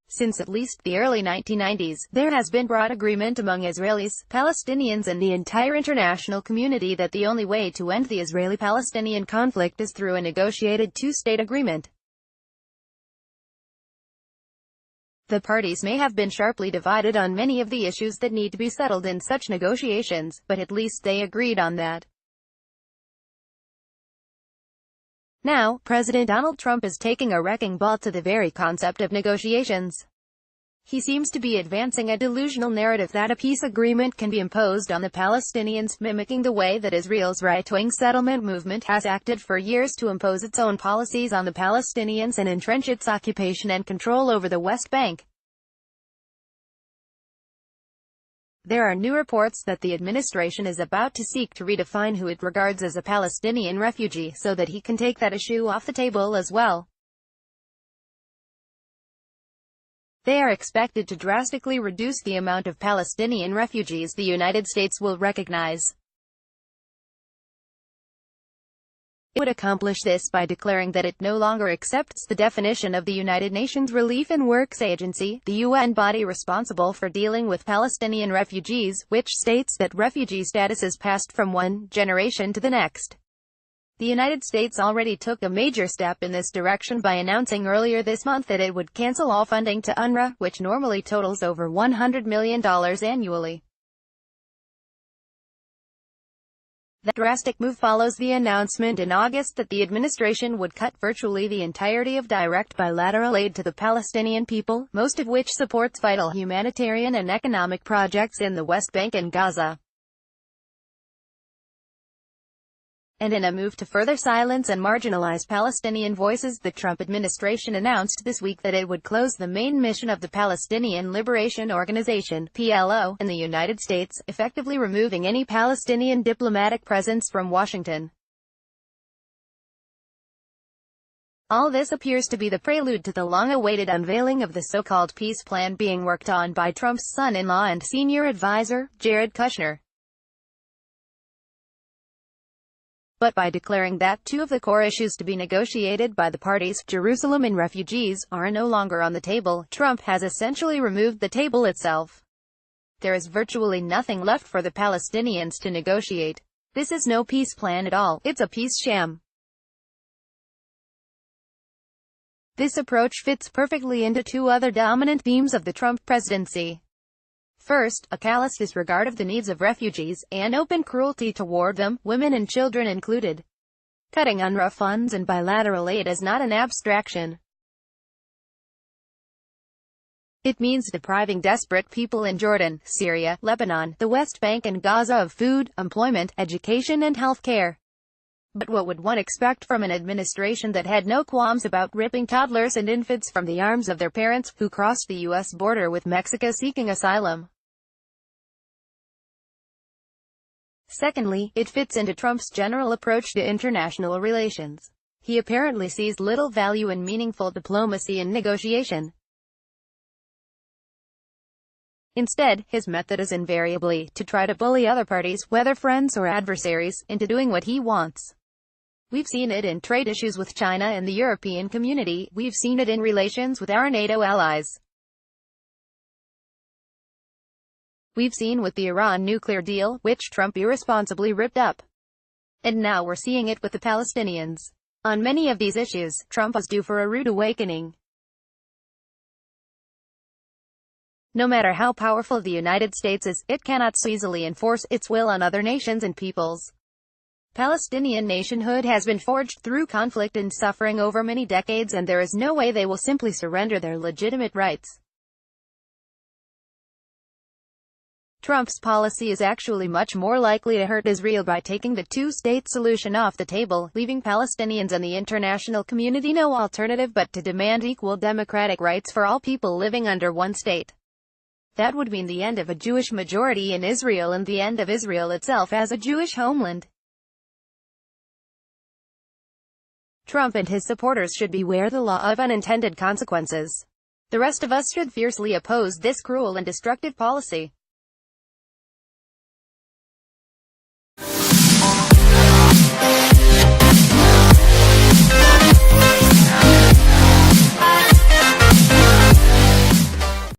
Since at least the early 1990s, there has been broad agreement among Israelis, Palestinians and the entire international community that the only way to end the Israeli-Palestinian conflict is through a negotiated two-state agreement. The parties may have been sharply divided on many of the issues that need to be settled in such negotiations, but at least they agreed on that. Now, President Donald Trump is taking a wrecking ball to the very concept of negotiations. He seems to be advancing a delusional narrative that a peace agreement can be imposed on the Palestinians, mimicking the way that Israel's right-wing settlement movement has acted for years to impose its own policies on the Palestinians and entrench its occupation and control over the West Bank. There are new reports that the administration is about to seek to redefine who it regards as a Palestinian refugee, so that he can take that issue off the table as well. They are expected to drastically reduce the amount of Palestinian refugees the United States will recognize. It would accomplish this by declaring that it no longer accepts the definition of the United Nations Relief and Works Agency, the UN body responsible for dealing with Palestinian refugees, which states that refugee status is passed from one generation to the next. The United States already took a major step in this direction by announcing earlier this month that it would cancel all funding to UNRWA, which normally totals over $100 million annually. That drastic move follows the announcement in August that the administration would cut virtually the entirety of direct bilateral aid to the Palestinian people, most of which supports vital humanitarian and economic projects in the West Bank and Gaza. And in a move to further silence and marginalize Palestinian voices, the Trump administration announced this week that it would close the main mission of the Palestinian Liberation Organization (PLO) in the United States, effectively removing any Palestinian diplomatic presence from Washington. All this appears to be the prelude to the long-awaited unveiling of the so-called peace plan being worked on by Trump's son-in-law and senior advisor, Jared Kushner. But by declaring that two of the core issues to be negotiated by the parties, Jerusalem and refugees, are no longer on the table, Trump has essentially removed the table itself. There is virtually nothing left for the Palestinians to negotiate. This is no peace plan at all, it's a peace sham. This approach fits perfectly into two other dominant themes of the Trump presidency. First, a callous disregard of the needs of refugees, and open cruelty toward them, women and children included. Cutting UNRWA funds and bilateral aid is not an abstraction. It means depriving desperate people in Jordan, Syria, Lebanon, the West Bank and Gaza of food, employment, education and health care. But what would one expect from an administration that had no qualms about ripping toddlers and infants from the arms of their parents, who crossed the U.S. border with Mexico seeking asylum? Secondly, it fits into Trump's general approach to international relations. He apparently sees little value in meaningful diplomacy and negotiation. Instead, his method is invariably to try to bully other parties, whether friends or adversaries, into doing what he wants. We've seen it in trade issues with China and the European community, we've seen it in relations with our NATO allies. We've seen with the Iran nuclear deal, which Trump irresponsibly ripped up. And now we're seeing it with the Palestinians. On many of these issues, Trump is due for a rude awakening. No matter how powerful the United States is, it cannot so easily enforce its will on other nations and peoples. Palestinian nationhood has been forged through conflict and suffering over many decades, and there is no way they will simply surrender their legitimate rights. Trump's policy is actually much more likely to hurt Israel by taking the two-state solution off the table, leaving Palestinians and the international community no alternative but to demand equal democratic rights for all people living under one state. That would mean the end of a Jewish majority in Israel and the end of Israel itself as a Jewish homeland. Trump and his supporters should beware the law of unintended consequences. The rest of us should fiercely oppose this cruel and destructive policy.